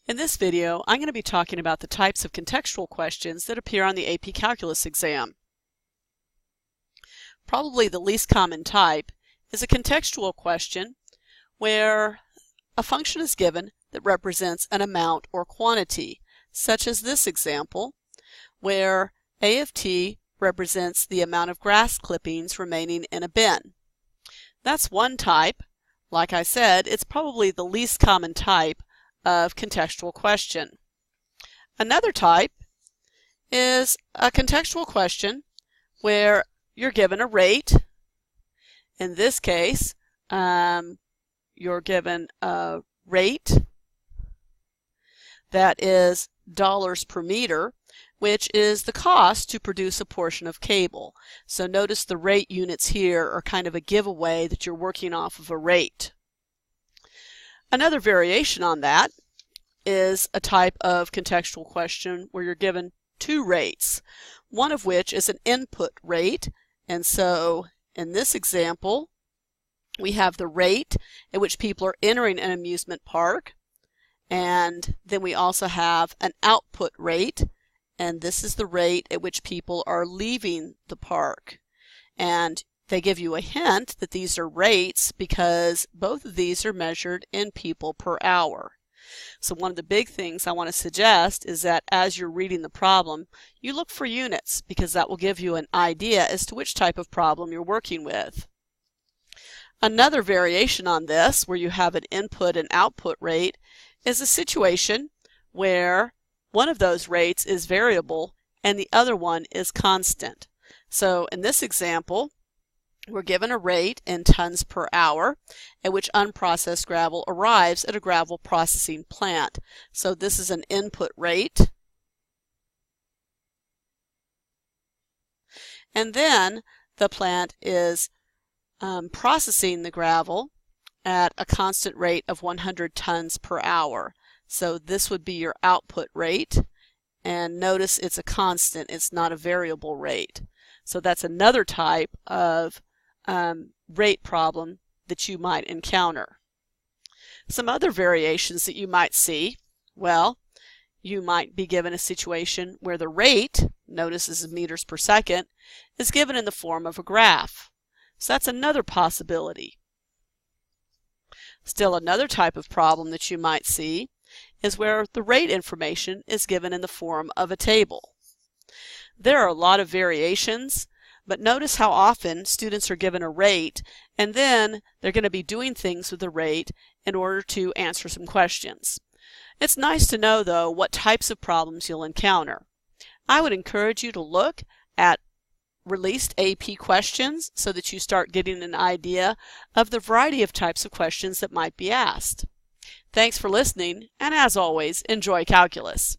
In this video, I'm going to be talking about the types of contextual questions that appear on the AP Calculus exam. Probably the least common type is a contextual question where a function is given that represents an amount or quantity, such as this example, where A of t represents the amount of grass clippings remaining in a bin. That's one type. Like I said, it's probably the least common type of contextual question. Another type is a contextual question where you're given a rate. In this case, you're given a rate that is dollars per meter, which is the cost to produce a portion of cable. So notice the rate units here are kind of a giveaway that you're working off of a rate. Another variation on that is a type of contextual question where you're given two rates, one of which is an input rate. And so in this example, we have the rate at which people are entering an amusement park, and then we also have an output rate, and this is the rate at which people are leaving the park. And they give you a hint that these are rates because both of these are measured in people per hour. So one of the big things I want to suggest is that as you're reading the problem, you look for units because that will give you an idea as to which type of problem you're working with. Another variation on this, where you have an input and output rate, is a situation where one of those rates is variable and the other one is constant. So in this example, we're given a rate in tons per hour at which unprocessed gravel arrives at a gravel processing plant. So this is an input rate. And then the plant is processing the gravel at a constant rate of 100 tons per hour. So this would be your output rate. And notice it's a constant, it's not a variable rate. So that's another type of rate problem that you might encounter. Some other variations that you might see, well, you might be given a situation where the rate, notice this is meters per second, is given in the form of a graph. So that's another possibility. Still another type of problem that you might see is where the rate information is given in the form of a table. There are a lot of variations, but notice how often students are given a rate and then they're going to be doing things with the rate in order to answer some questions. It's nice to know, though, what types of problems you'll encounter. I would encourage you to look at released AP questions so that you start getting an idea of the variety of types of questions that might be asked. Thanks for listening, and as always, enjoy calculus.